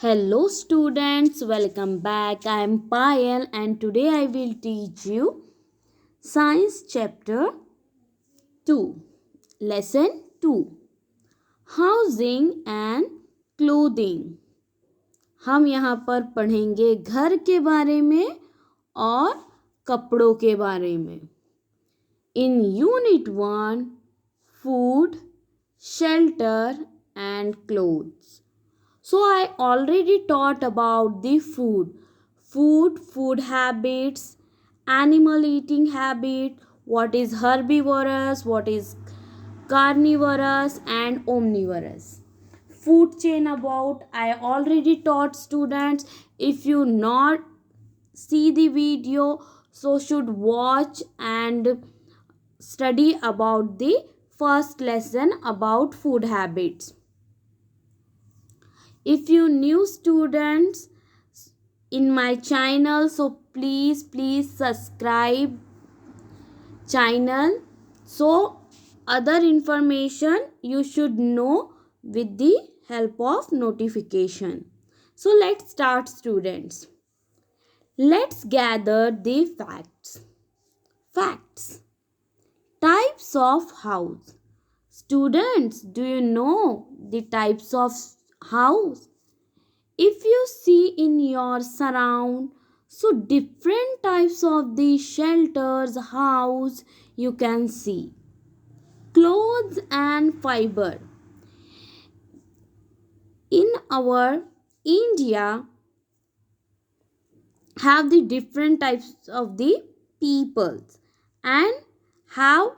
Hello students, welcome back. I am Payal and today I will teach you Science chapter 2. Lesson 2. Housing and clothing. हम यहाँ पर पढ़ेंगे घर के बारे में और कपड़ों के बारे में. In Unit 1, Food, Shelter and Clothes. So I already taught about the food habits, animal eating habit, what is herbivorous, what is carnivorous and omnivorous. Food chain about I already taught students. If you not see the video, so should watch and study about the first lesson about food habits. If you new students in my channel, so please subscribe channel, so other information you should know with the help of notification. So let's start students. Let's gather the facts. Types of house. Students, do you know the types of house? If you see in your surround, so different types of the shelters, house you can see. Clothes and fiber. In our India, have the different types of the peoples and have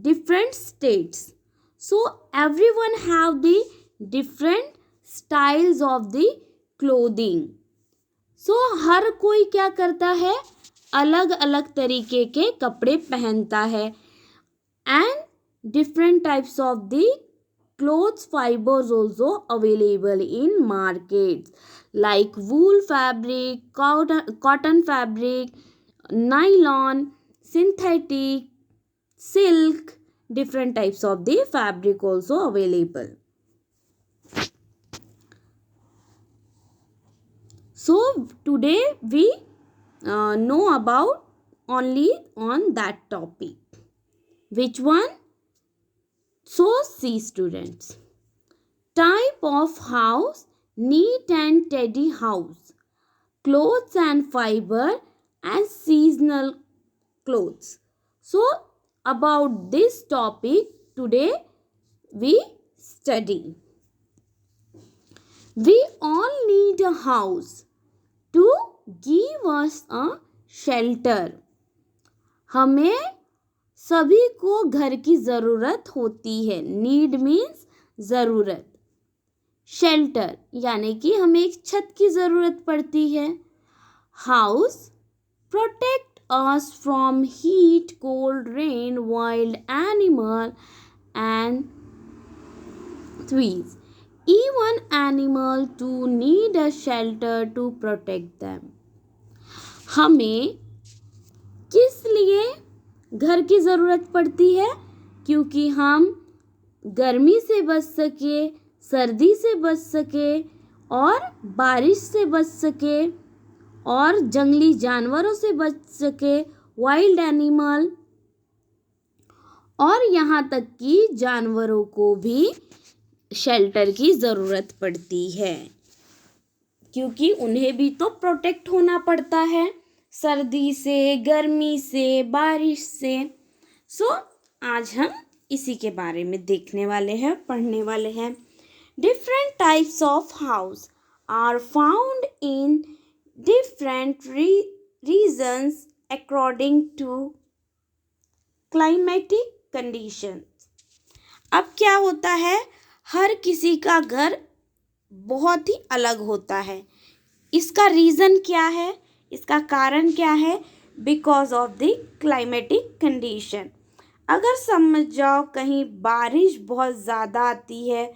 different states. So everyone have the different styles of the clothing. So हर कोई क्या करता है, अलग अलग तरीके के कपड़े पहनता है. And different types of the clothes fibers also available in markets like wool fabric, cotton fabric, nylon, synthetic, silk, different types of the fabric also available. So today we know about only on that topic. Which one? So see students. Type of house, neat and tidy house, clothes and fiber and seasonal clothes. So about this topic today we study. We all need a house to give us a shelter. हमें सभी को घर की ज़रूरत होती है. Need means ज़रूरत. Shelter यानी कि हमें एक छत की ज़रूरत पड़ती है. House protect us from heat, cold, rain, wild animal and thieves. Even animal too need a shelter to protect them. हमें किस लिए घर की ज़रूरत पड़ती है? क्योंकि हम गर्मी से बच सके, सर्दी से बच सके और बारिश से बच सके और जंगली जानवरों से बच सके, वाइल्ड एनिमल, और यहाँ तक कि जानवरों को भी शेल्टर की ज़रूरत पड़ती है क्योंकि उन्हें भी तो प्रोटेक्ट होना पड़ता है सर्दी से, गर्मी से, बारिश से. सो आज हम इसी के बारे में देखने वाले हैं, पढ़ने वाले हैं. Different types of house are found in different regions according to climatic conditions. अब क्या होता है, हर किसी का घर बहुत ही अलग होता है. इसका रीज़न क्या है, इसका कारण क्या है? Because of the climatic condition. अगर समझ जाओ कहीं बारिश बहुत ज़्यादा आती है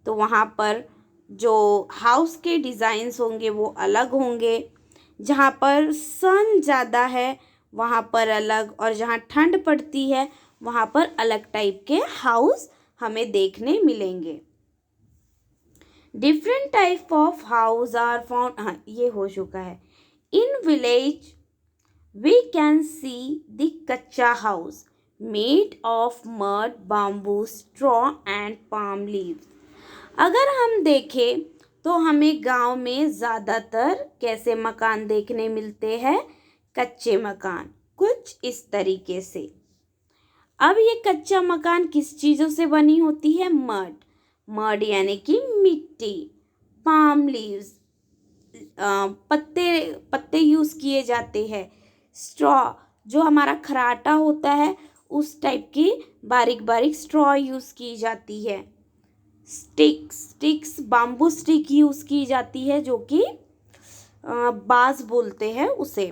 तो वहाँ पर जो हाउस के डिज़ाइंस होंगे वो अलग होंगे. जहाँ पर सन ज़्यादा है वहाँ पर अलग, और जहाँ ठंड पड़ती है वहाँ पर अलग टाइप के हाउस हमें देखने मिलेंगे. Different type of house are found, हाँ ये हो चुका है. In village we can see the kacha house made of mud, bamboo, straw and palm leaves. अगर हम देखें तो हमें गांव में ज़्यादातर कैसे मकान देखने मिलते हैं? कच्चे मकान, कुछ इस तरीके से. अब ये कच्चा मकान किस चीज़ों से बनी होती है? मड. मड यानी कि मिट्टी. पाम लीव्स, पत्ते पत्ते यूज़ किए जाते हैं. स्ट्रॉ, जो हमारा खराटा होता है उस टाइप की बारीक बारीक स्ट्रॉ यूज़ की जाती है. स्टिक्स बाम्बू स्टिक यूज़ की जाती है जो कि बांस बोलते हैं उसे.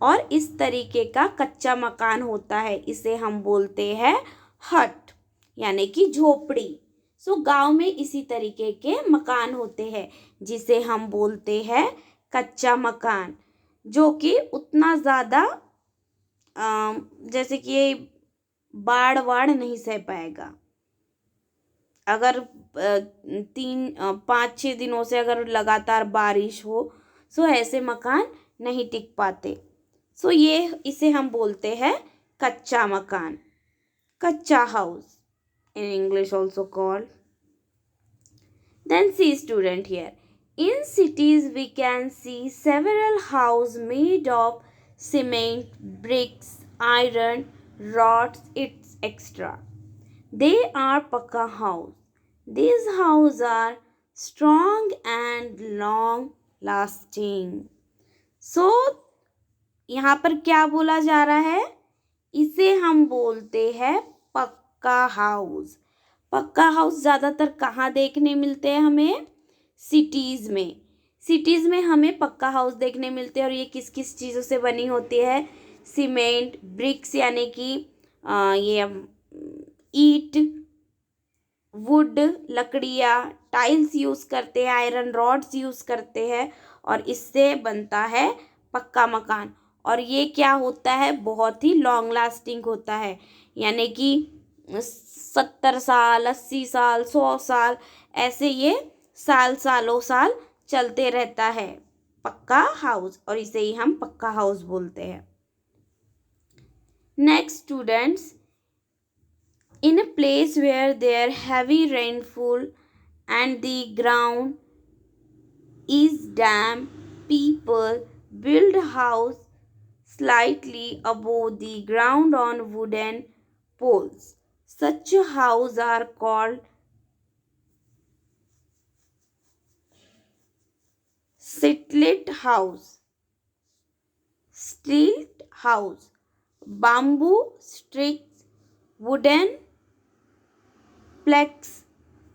और इस तरीके का कच्चा मकान होता है, इसे हम बोलते हैं हट यानी कि झोपड़ी. सो गांव में इसी तरीके के मकान होते हैं जिसे हम बोलते हैं कच्चा मकान, जो कि उतना ज़्यादा जैसे कि बाढ़ वाड़ नहीं सह पाएगा. अगर 5-6 दिनों से अगर लगातार बारिश हो सो ऐसे मकान नहीं टिक पाते. सो ये इसे हम बोलते हैं कच्चा मकान, कच्चा house in English also called. Then see student here. In cities we can see several houses made of cement, bricks, iron, rods, etc. They are pakka house. These houses are strong and long lasting. So यहाँ पर क्या बोला जा रहा है? इसे हम बोलते हैं पक्का हाउस. पक्का हाउस ज़्यादातर कहाँ देखने मिलते हैं हमें? सिटीज़ में. सिटीज़ में हमें पक्का हाउस देखने मिलते हैं. और ये किस किस चीज़ों से बनी होती है? सीमेंट, ब्रिक्स यानी कि ये ईट, वुड लकड़ियाँ, टाइल्स यूज़ करते हैं, आयरन रॉड्स यूज़ करते हैं और इससे बनता है पक्का मकान. और ये क्या होता है? बहुत ही लॉन्ग लास्टिंग होता है, यानी कि 70 साल, 80 साल, 100 साल, ऐसे ये सालों साल चलते रहता है पक्का हाउस, और इसे ही हम पक्का हाउस बोलते हैं. Next students, in a place where there heavy rainfall and the ground is damp, people build house slightly above the ground on wooden poles. Such houses are called stilted house, bamboo sticks, wooden planks.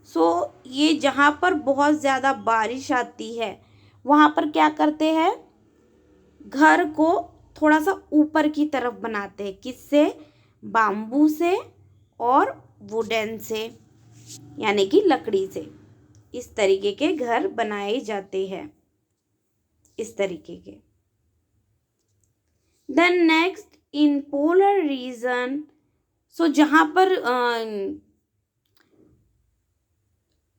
So ये जहाँ पर बहुत ज़्यादा बारिश आती है वहाँ पर क्या करते हैं? घर को थोड़ा सा ऊपर की तरफ बनाते हैं. किससे? बाम्बू से और वुडन से यानी कि लकड़ी से. इस तरीके के घर बनाए जाते हैं, इस तरीके के. Then next, in polar region, so जहाँ पर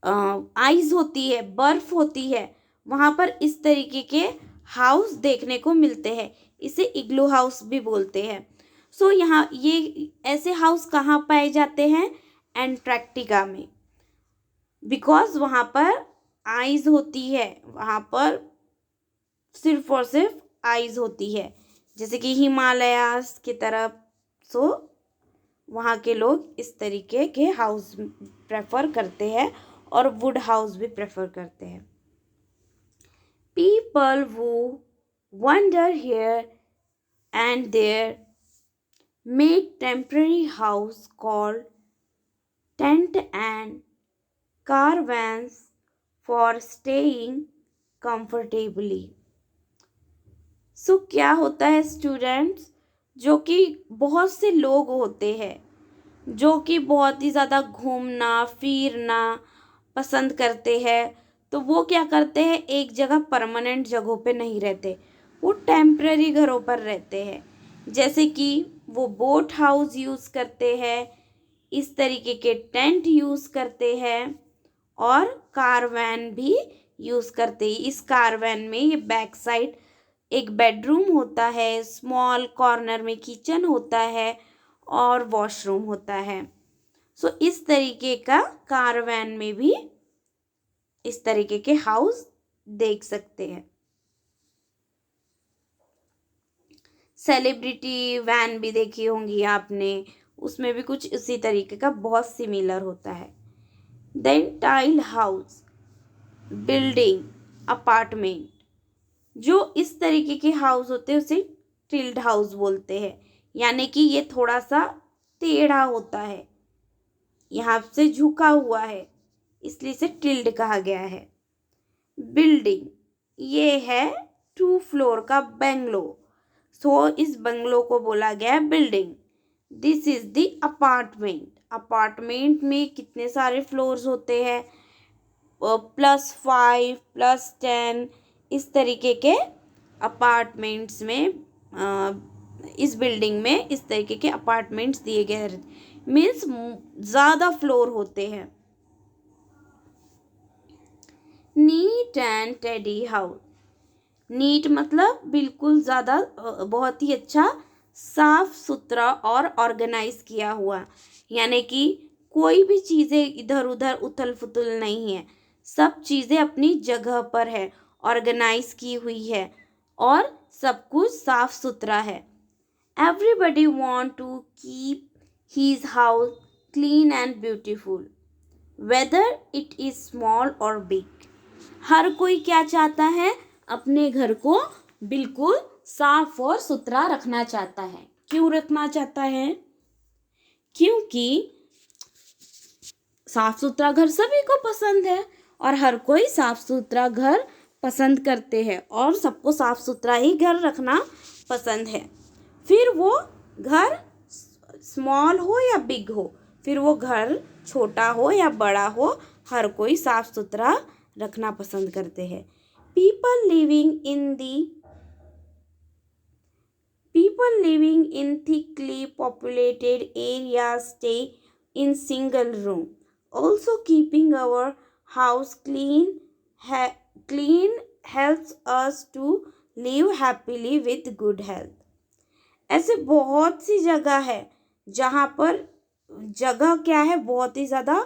आइस होती है, बर्फ होती है, वहाँ पर इस तरीके के हाउस देखने को मिलते हैं. इसे इग्लू हाउस भी बोलते हैं. सो यहाँ ये ऐसे हाउस कहाँ पाए जाते हैं? एंटार्क्टिका में. बिकॉज वहाँ पर आइस होती है, वहाँ पर सिर्फ और सिर्फ आइस होती है, जैसे कि हिमालयास की तरफ. सो वहाँ के लोग इस तरीके के हाउस प्रेफर करते हैं और वुड हाउस भी प्रेफर करते हैं. People who wander here and there make temporary house called tent and caravans for staying comfortably. सो क्या होता है स्टूडेंट्स, जो कि बहुत से लोग होते हैं जो कि बहुत ही ज़्यादा घूमना फिरना पसंद करते हैं, तो वो क्या करते हैं? एक जगह परमानेंट जगहों पे नहीं रहते, वो टेम्पररी घरों पर रहते हैं. जैसे कि वो बोट हाउस यूज़ करते हैं, इस तरीके के टेंट यूज़ करते हैं और कार वैन भी यूज़ करते हैं। इस कार वैन में ये बैक साइड एक बेडरूम होता है, स्मॉल कॉर्नर में किचन होता है और वॉशरूम होता है। सो इस तरीके का कार वैन में भी इस तरीके के हाउस देख सकते हैं। सेलिब्रिटी वैन भी देखी होंगी आपने, उसमें भी कुछ इसी तरीके का बहुत सिमिलर होता है। Then tile house, building, apartment, जो इस तरीके के हाउस होते हैं उसे टिल्ड हाउस बोलते हैं, यानी कि ये थोड़ा सा टेढ़ा होता है, यहाँ से झुका हुआ है, इसलिए इसे टिल्ड कहा गया है। बिल्डिंग, ये है 2 फ्लोर का बंगलो, सो इस बंगलो को बोला गया है building. This is the apartment, apartment में कितने सारे फ्लोर्स होते हैं, +5 +10 इस तरीके के अपार्टमेंट्स में इस बिल्डिंग में इस तरीके के अपार्टमेंट्स दिए गए हैं, मीन्स ज़्यादा फ्लोर होते हैं। Neat and tidy house, neat मतलब बिल्कुल ज़्यादा बहुत ही अच्छा साफ सुथरा और ऑर्गेनाइज किया हुआ, यानी कि कोई भी चीज़ें इधर उधर उथल पुथल नहीं है, सब चीज़ें अपनी जगह पर है, ऑर्गेनाइज की हुई है और सब कुछ साफ सुथरा है। Everybody want to keep his house clean and beautiful whether it is small और बिग। हर कोई क्या चाहता है, अपने घर को बिल्कुल साफ और सुथरा रखना चाहता है। क्यों रखना चाहता है? क्योंकि साफ सुथरा घर सभी को पसंद है और हर कोई साफ सुथरा घर पसंद करते हैं और सबको साफ सुथरा ही घर रखना पसंद है। फिर वो घर स्मॉल हो या बिग हो, फिर वो घर छोटा हो या बड़ा हो, हर कोई साफ सुथरा रखना पसंद करते हैं। People living in thickly populated areas stay in single room. Also, keeping our house clean helps us to live happily with good health. ऐसे बहुत सी जगह है जहाँ पर जगह क्या है, बहुत ही ज़्यादा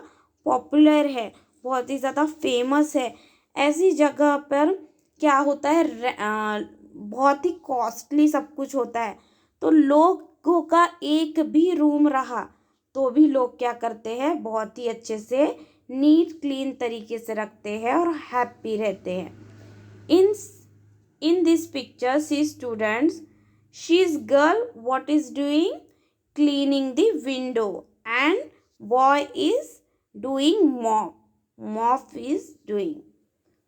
पॉपुलर है, बहुत ही ज़्यादा फेमस है। ऐसी जगह पर क्या होता है, बहुत ही कॉस्टली सब कुछ होता है, तो लोगों का एक भी रूम रहा तो भी लोग क्या करते हैं, बहुत ही अच्छे से नीट क्लीन तरीके से रखते हैं और हैप्पी रहते हैं। In this picture see students, she is girl what is doing, cleaning the window, and boy is doing mop is doing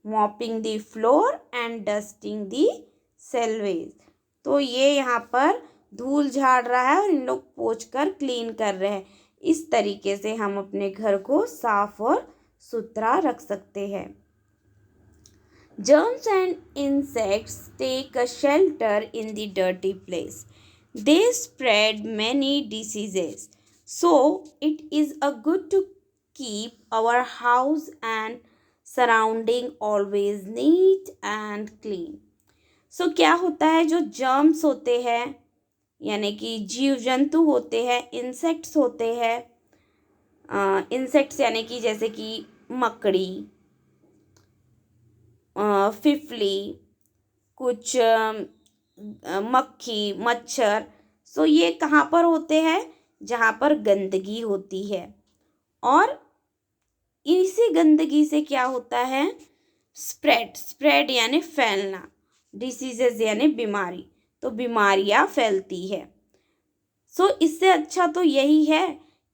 mopping the floor and dusting the selways। तो ये यहाँ पर धूल झाड़ रहा है और इन लोग पोंछ कर क्लीन कर रहे हैं। इस तरीके से हम अपने घर को साफ और सुथरा रख सकते हैं। Germs and insects take a shelter in the dirty place. They spread many diseases. So, it is a good to keep our house and surrounding always neat and clean. So, क्या होता है, जो जर्म्स होते हैं यानी कि जीव जंतु होते हैं, इंसेक्ट्स होते हैं, इंसेक्ट्स यानी कि जैसे कि मकड़ी, फिफली, कुछ मक्खी, मच्छर, सो ये कहाँ पर होते हैं, जहाँ पर गंदगी होती है। और इसी गंदगी से क्या होता है, स्प्रेड यानी फैलना, डिसीजेज यानी बीमारी, तो बीमारियाँ फैलती है। सो इससे अच्छा तो यही है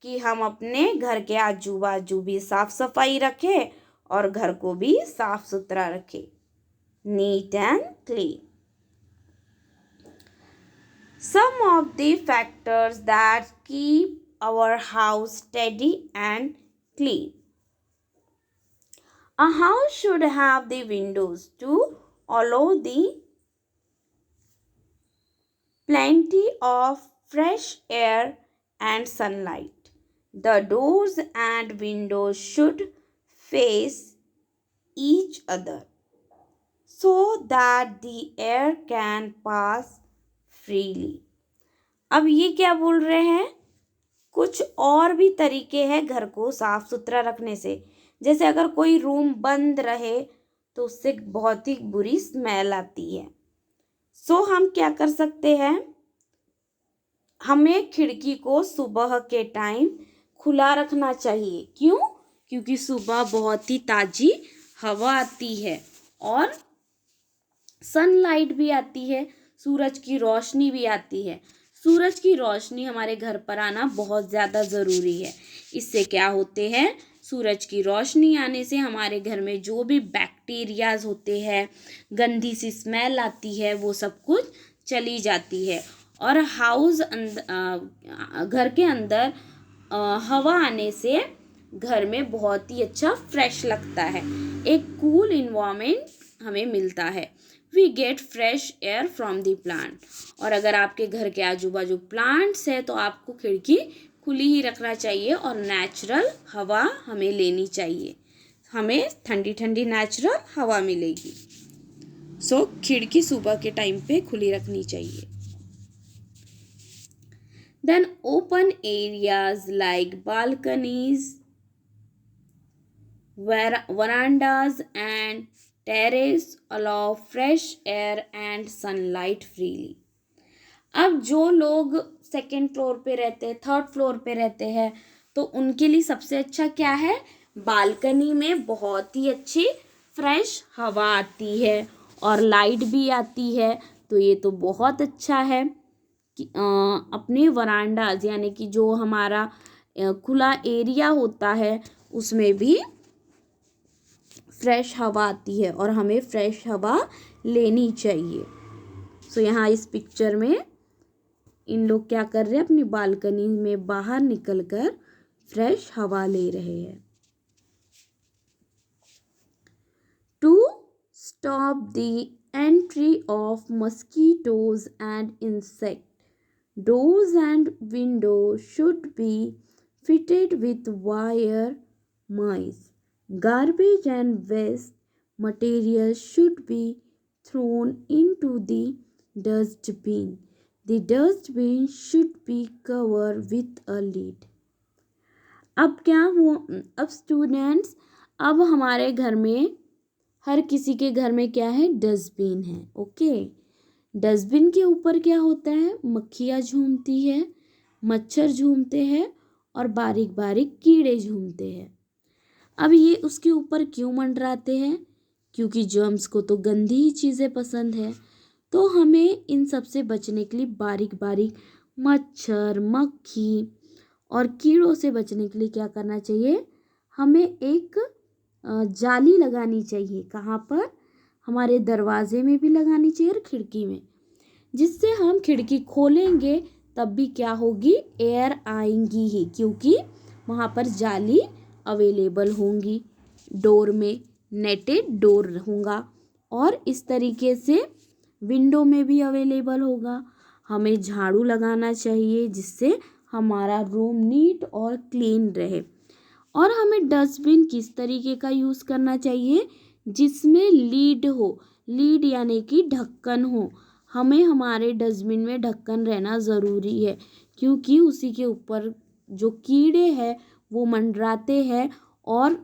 कि हम अपने घर के आजू बाजू भी साफ सफाई रखें और घर को भी साफ सुथरा रखें, neat and clean. Some of the factors that keep our house steady and clean. A house should have the windows to allow the plenty of fresh air and sunlight. The doors and windows should face each other so that the air can pass freely. अब ये क्या बोल रहे हैं, कुछ और भी तरीके हैं घर को साफ सुथरा रखने से। जैसे अगर कोई रूम बंद रहे तो उससे बहुत ही बुरी स्मेल आती है। सो हम क्या कर सकते हैं, हमें खिड़की को सुबह के टाइम खुला रखना चाहिए। क्यों? क्योंकि सुबह बहुत ही ताज़ी हवा आती है और सनलाइट भी आती है, सूरज की रोशनी भी आती है। सूरज की रोशनी हमारे घर पर आना बहुत ज़्यादा ज़रूरी है। इससे क्या होते हैं, सूरज की रोशनी आने से हमारे घर में जो भी बैक्टीरियाज होते हैं, गंदी सी स्मेल आती है, वो सब कुछ चली जाती है और घर के अंदर हवा आने से घर में बहुत ही अच्छा फ्रेश लगता है, एक कूल इन्वायरमेंट हमें मिलता है। We get fresh air from the plant. और अगर आपके घर के आजू बाजू प्लांट्स है तो आपको खिड़की खुली ही रखना चाहिए और नेचुरल हवा हमें लेनी चाहिए, हमें ठंडी ठंडी नेचुरल हवा मिलेगी। सो खिड़की सुबह के टाइम पे खुली रखनी चाहिए। Then open areas like balconies, verandas and terrace allow fresh air and sunlight freely. अब जो लोग सेकेंड फ्लोर पे रहते हैं, थर्ड फ्लोर पे रहते हैं, तो उनके लिए सबसे अच्छा क्या है, बालकनी में बहुत ही अच्छी फ्रेश हवा आती है और लाइट भी आती है। तो ये तो बहुत अच्छा है कि अपने वरांडाज यानी कि जो हमारा खुला एरिया होता है उसमें भी फ्रेश हवा आती है और हमें फ्रेश हवा लेनी चाहिए। सो यहाँ इस पिक्चर में इन लोग क्या कर रहे हैं, अपनी बालकनी में बाहर निकलकर फ्रेश हवा ले रहे हैं। To stop the entry of mosquitoes and insect, doors and windows should be fitted with wire mice. Garbage and waste materials should be thrown into the dustbin. The dustbin should be covered with a lid. अब students, अब हमारे घर में हर किसी के घर में क्या है, डस्टबिन है। ओके, डस्टबिन के ऊपर क्या होता है, मक्खियाँ झूमती है, मच्छर झूमते हैं और बारीक बारीक कीड़े झूमते हैं। अब ये उसके ऊपर क्यों मंडराते हैं, क्योंकि जर्म्स को तो गंदी ही चीज़ें पसंद है। तो हमें इन सब से बचने के लिए, बारीक बारीक मच्छर, मक्खी और कीड़ों से बचने के लिए क्या करना चाहिए, हमें एक जाली लगानी चाहिए। कहाँ पर, हमारे दरवाजे में भी लगानी चाहिए और खिड़की में, जिससे हम खिड़की खोलेंगे तब भी क्या होगी, एयर आएंगी ही, क्योंकि वहाँ पर जाली अवेलेबल होंगी। डोर में नेटेड डोर होगा और इस तरीके से विंडो में भी अवेलेबल होगा। हमें झाड़ू लगाना चाहिए जिससे हमारा रूम नीट और क्लीन रहे। और हमें डस्टबिन किस तरीके का यूज़ करना चाहिए, जिसमें लीड हो, लीड यानी कि ढक्कन हो। हमें हमारे डस्टबिन में ढक्कन रहना ज़रूरी है, क्योंकि उसी के ऊपर जो कीड़े हैं वो मंडराते हैं और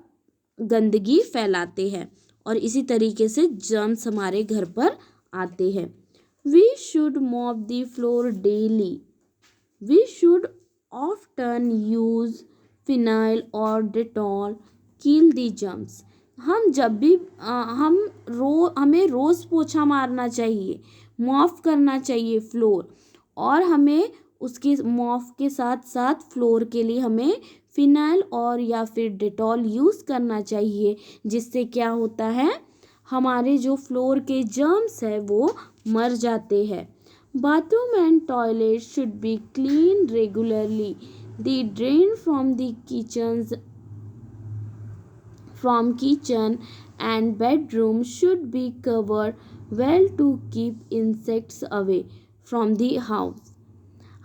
गंदगी फैलाते हैं और इसी तरीके से जर्म्स हमारे घर पर आते हैं। We should mop the floor daily. We should often use phenyl और डेटॉल किल द जर्म्स। हम जब भी हमें रोज़ पोछा मारना चाहिए, मॉप करना चाहिए फ्लोर, और हमें उसके मॉप के साथ साथ फ्लोर के लिए हमें फिनाइल और या फिर डेटॉल यूज़ करना चाहिए, जिससे क्या होता है, हमारे जो फ्लोर के जर्म्स है वो मर जाते हैं। Bathroom and toilet should be clean regularly. The drain from kitchen and bedroom should be covered well to keep insects away from the house.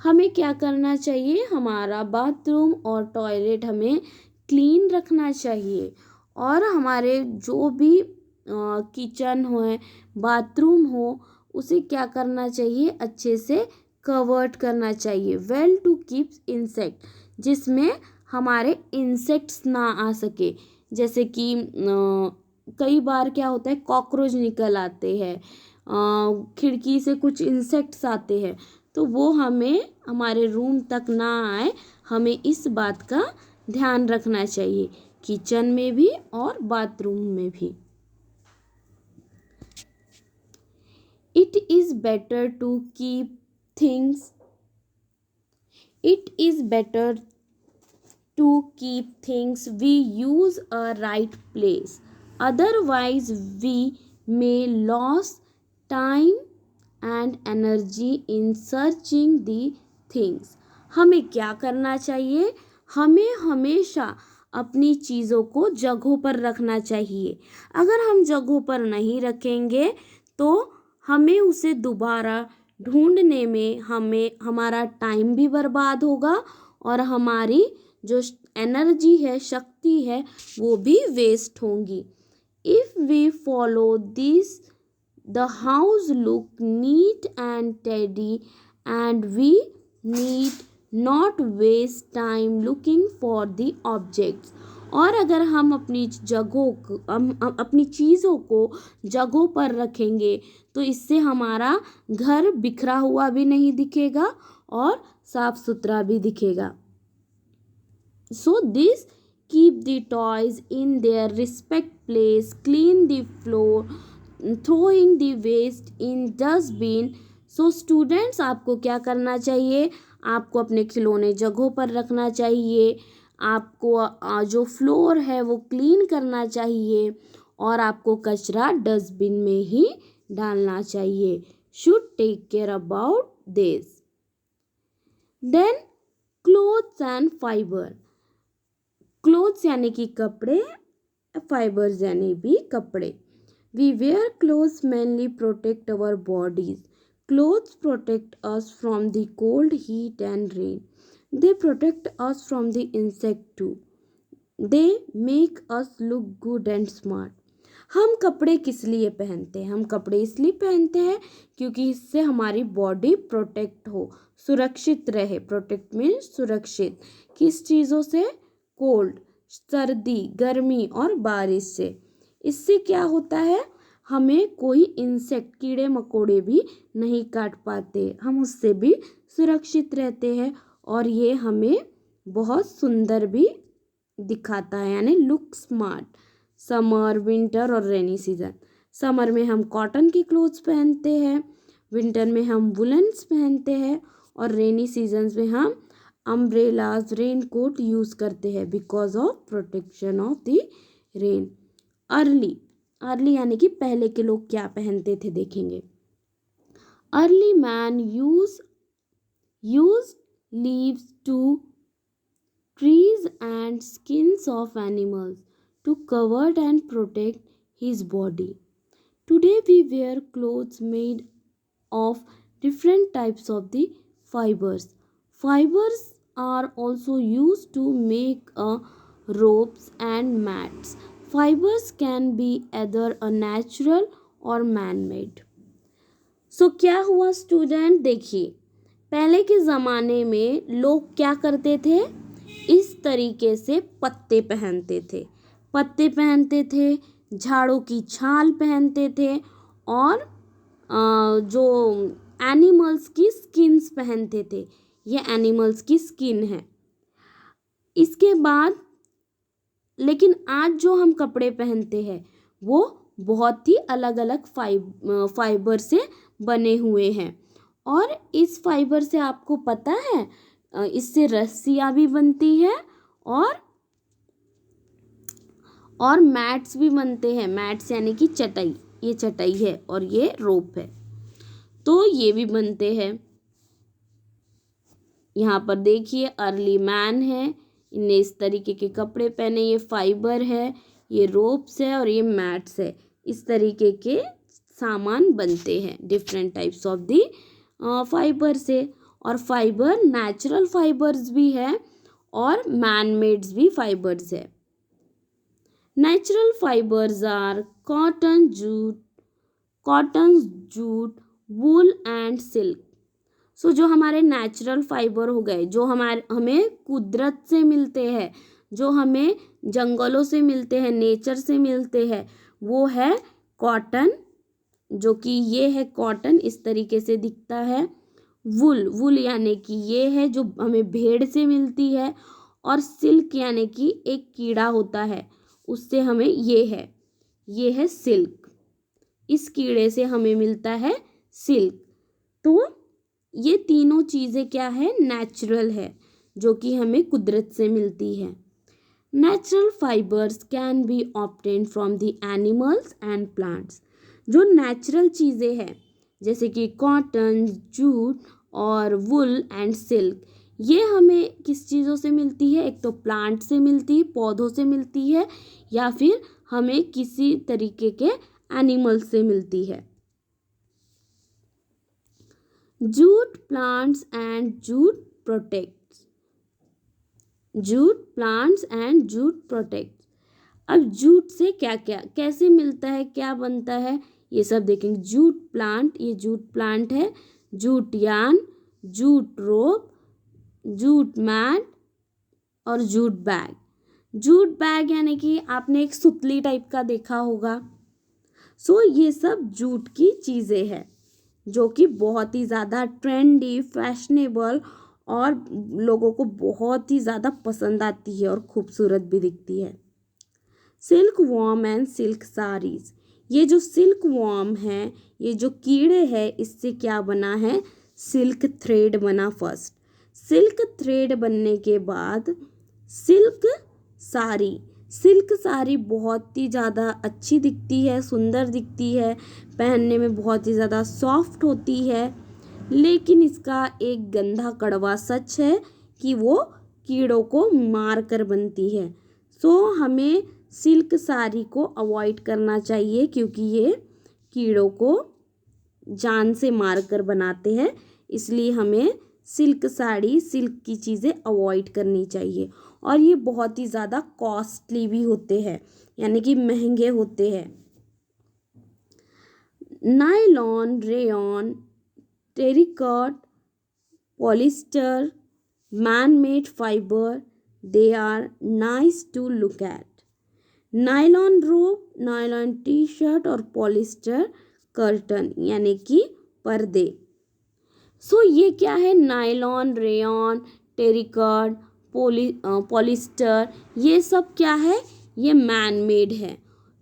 हमें क्या करना चाहिए, हमारा बाथरूम और टॉयलेट हमें क्लीन रखना चाहिए और हमारे जो भी किचन हो, बाथरूम हो, उसे क्या करना चाहिए, अच्छे से कवर्ड करना चाहिए, वेल टू कीप इंसेक्ट, जिसमें हमारे इंसेक्ट्स ना आ सके। जैसे कि कई बार क्या होता है, कॉकरोच निकल आते हैं, खिड़की से कुछ इंसेक्ट्स आते हैं, तो वो हमें हमारे रूम तक ना आए, हमें इस बात का ध्यान रखना चाहिए, किचन में भी और बाथरूम में भी। It is better to keep things it is better to keep things we use a right place, otherwise we may lose time and energy in searching the things। हमें क्या करना चाहिए, हमें हमेशा अपनी चीज़ों को जगहों पर रखना चाहिए। अगर हम जगहों पर नहीं रखेंगे तो हमें उसे दोबारा ढूंढने में हमारा टाइम भी बर्बाद होगा और हमारी जो एनर्जी है, शक्ति है, वो भी वेस्ट होंगी। If we follow this the house look neat and tidy and we need not waste time looking for the objects. और अगर हम अपनी जगहों को अपनी चीज़ों को जगहों पर रखेंगे तो इससे हमारा घर बिखरा हुआ भी नहीं दिखेगा और साफ सुथरा भी दिखेगा। So this keep the toys in their respect place, clean the floor, throwing the waste in dustbin. So students, आपको क्या करना चाहिए, आपको अपने खिलौने जगहों पर रखना चाहिए, आपको जो फ्लोर है वो क्लीन करना चाहिए और आपको कचरा डस्टबिन में ही डालना चाहिए। Should take care about this. Then clothes and fiber. Clothes यानी कि कपड़े, फाइबर्स यानी भी कपड़े। We wear clothes mainly protect our bodies. Clothes protect us from the cold, heat and rain. They protect us from the insect too. They make us look good and smart. हम कपड़े किस लिए पहनते हैं, हम कपड़े इसलिए पहनते हैं क्योंकि इससे हमारी बॉडी प्रोटेक्ट हो, सुरक्षित रहे। प्रोटेक्ट मीन्स सुरक्षित, किस चीज़ों से, कोल्ड, सर्दी, गर्मी और बारिश से। इससे क्या होता है, हमें कोई इंसेक्ट, कीड़े मकोड़े भी नहीं काट पाते, हम उससे भी सुरक्षित रहते हैं और ये हमें बहुत सुंदर भी दिखाता है, यानी लुक स्मार्ट। समर, विंटर और रेनी सीजन। समर में हम कॉटन की क्लोथ्स पहनते हैं, विंटर में हम वुलन्स पहनते हैं और रेनी सीजन्स में हम अम्ब्रेलाज, रेन कोट यूज़ करते हैं because of protection of the rain. Early यानी कि पहले के लोग क्या पहनते थे, देखेंगे। Early man use leaves to trees and skins of animals to cover and protect his body. Today we wear clothes made of different types of the fibers. Fibers are also used to make ropes and mats. Fibers can be either a natural or man-made. So क्या हुआ student, देखिए पहले के ज़माने में लोग क्या करते थे, इस तरीके से पत्ते पहनते थे, झाड़ों की छाल पहनते थे और जो एनिमल्स की स्किन्स पहनते थे। ये एनिमल्स की स्किन है। इसके बाद लेकिन आज जो हम कपड़े पहनते हैं वो बहुत ही अलग अलग फाइबर से बने हुए हैं और इस फाइबर से आपको पता है इससे रस्सियाँ भी बनती है और मैट्स भी बनते हैं। मैट्स यानी कि चटाई, ये चटाई है और ये रोप है, तो ये भी बनते हैं। यहाँ पर देखिए अर्ली मैन है, इनने इस तरीके के कपड़े पहने, ये फाइबर है, ये रोप्स है और ये मैट्स है। इस तरीके के सामान बनते हैं different types of the fibre से। और फाइबर नेचुरल फाइबर्स भी है और मैन मेड्स भी फाइबर्स है। Natural fibers are cotton, jute, wool and silk. सो जो हमारे नेचुरल फाइबर हो गए, जो हमारे हमें कुदरत से मिलते हैं, जो हमें जंगलों से मिलते हैं, नेचर से मिलते हैं, वो है कॉटन, जो कि ये है कॉटन, इस तरीके से दिखता है। वुल यानी कि ये है जो हमें भेड़ से मिलती है, और सिल्क यानी कि एक कीड़ा होता है, उससे हमें ये है सिल्क, इस कीड़े से हमें मिलता है सिल्क। तो ये तीनों चीज़ें क्या है, नेचुरल है, जो कि हमें कुदरत से मिलती है। Natural fibres can be obtained from the animals and plants. जो नेचुरल चीज़ें हैं जैसे कि कॉटन, जूट और वुल एंड सिल्क, ये हमें किस चीज़ों से मिलती है, एक तो प्लांट से मिलती है, पौधों से मिलती है, या फिर हमें किसी तरीके के एनिमल से मिलती है। Jute plants and jute protects. Jute plants and jute protects. अब जूट से क्या क्या कैसे मिलता है, क्या बनता है, ये सब देखेंगे। जूट प्लांट, ये जूट प्लांट है। जूट यार्न, जूट रोप, जूट मैट और जूट बैग। जूट बैग यानी कि आपने एक सुतली टाइप का देखा होगा। सो ये सब जूट की चीज़ें हैं जो कि बहुत ही ज़्यादा ट्रेंडी, फैशनेबल और लोगों को बहुत ही ज़्यादा पसंद आती है और खूबसूरत भी दिखती है। Silk worm and silk saris. ये जो सिल्क वॉर्म है, ये जो कीड़े हैं, इससे क्या बना है, सिल्क थ्रेड बना फर्स्ट। सिल्क थ्रेड बनने के बाद सिल्क साड़ी। सिल्क साड़ी बहुत ही ज़्यादा अच्छी दिखती है, सुंदर दिखती है, पहनने में बहुत ही ज़्यादा सॉफ्ट होती है। लेकिन इसका एक गंदा कड़वा सच है कि वो कीड़ों को मार कर बनती है। सो हमें सिल्क साड़ी को अवॉइड करना चाहिए, क्योंकि ये कीड़ों को जान से मार कर बनाते हैं, इसलिए हमें सिल्क साड़ी, सिल्क की चीज़ें अवॉइड करनी चाहिए। और ये बहुत ही ज़्यादा कॉस्टली भी होते हैं, यानी कि महंगे होते हैं। Nylon, rayon, terricot, polyester, man-made fiber, they are nice to look at. Nylon rope, nylon T shirt और पॉलिस्टर कर्टन यानी कि पर्दे। सो ये क्या है, नायलॉन, रेयॉन, टेरिकॉट, पॉलिस्टर, ये सब क्या है, ये मैन मेड है,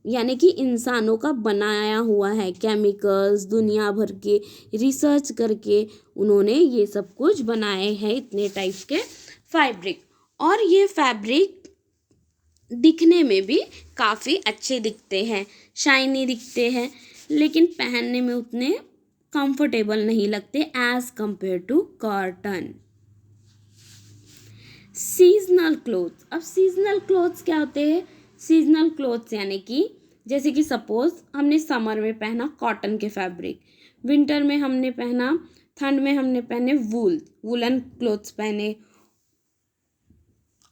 यानी कि इंसानों का बनाया हुआ है। केमिकल्स दुनिया भर के रिसर्च करके उन्होंने ये सब कुछ बनाए हैं, इतने टाइप के फैब्रिक। और ये फैब्रिक दिखने में भी काफ़ी अच्छे दिखते हैं, शाइनी दिखते हैं, लेकिन पहनने में उतने कंफर्टेबल नहीं लगते as compare to cotton. Seasonal clothes. अब सीजनल क्लोथ्स क्या होते हैं, सीजनल क्लोथ्स यानी कि जैसे कि सपोज हमने समर में पहना कॉटन के फैब्रिक, विंटर में हमने पहना, ठंड में हमने पहने वुलन क्लोथ्स पहने,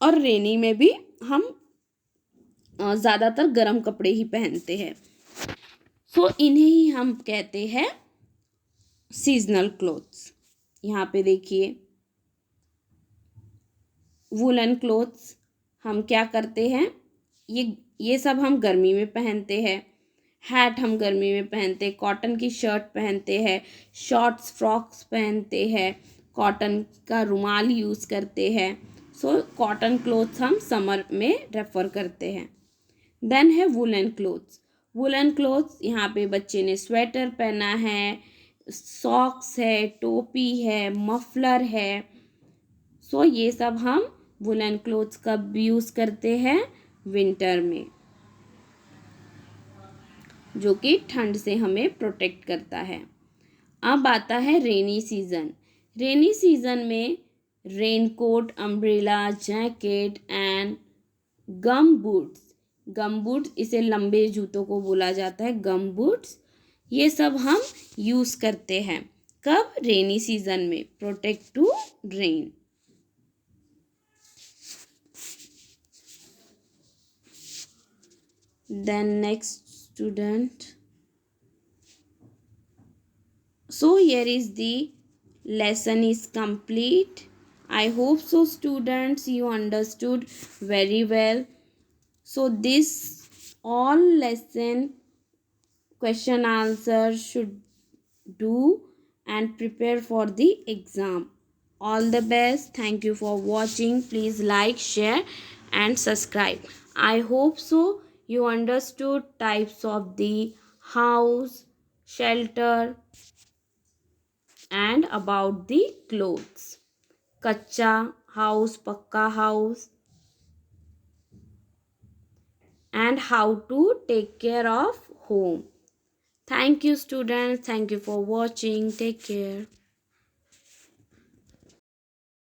और रेनी में भी हम ज़्यादातर गर्म कपड़े ही पहनते हैं। सो इन्हें ही हम कहते हैं सीजनल क्लोथ्स। यहाँ पे देखिए वुलन क्लोथ्स हम क्या करते हैं, ये सब हम गर्मी में पहनते हैं। हैट हम गर्मी में पहनते हैं, कॉटन की शर्ट पहनते हैं, शॉर्ट्स फ्रॉक्स पहनते हैं, कॉटन का रुमाल यूज़ करते हैं। सो कॉटन क्लोथ्स हम समर में रेफर करते हैं। देन है वुलन क्लोथ्स। वुलन क्लोथ्स यहाँ पे बच्चे ने स्वेटर पहना है, सॉक्स है, टोपी है, मफलर है। सो ये सब हम वुलन क्लोथ्स कब यूज़ करते हैं, विंटर में, जो कि ठंड से हमें प्रोटेक्ट करता है। अब आता है रेनी सीज़न। रेनी सीज़न में raincoat, umbrella, jacket and gum boots, इसे लंबे जूतों को बोला जाता है गम बूट्स, ये सब हम यूज़ करते हैं कब, रेनी सीज़न में, protect to rain. Then next student. So here is the lesson is complete. I hope so students you understood very well. So this all lesson question answer should do and prepare for the exam. All the best. Thank you for watching. Please like, share and subscribe. I hope so you understood types of the house, shelter and about the clothes. Kacha house, pakka house and how to take care of home. Thank you students. Thank you for watching. Take care.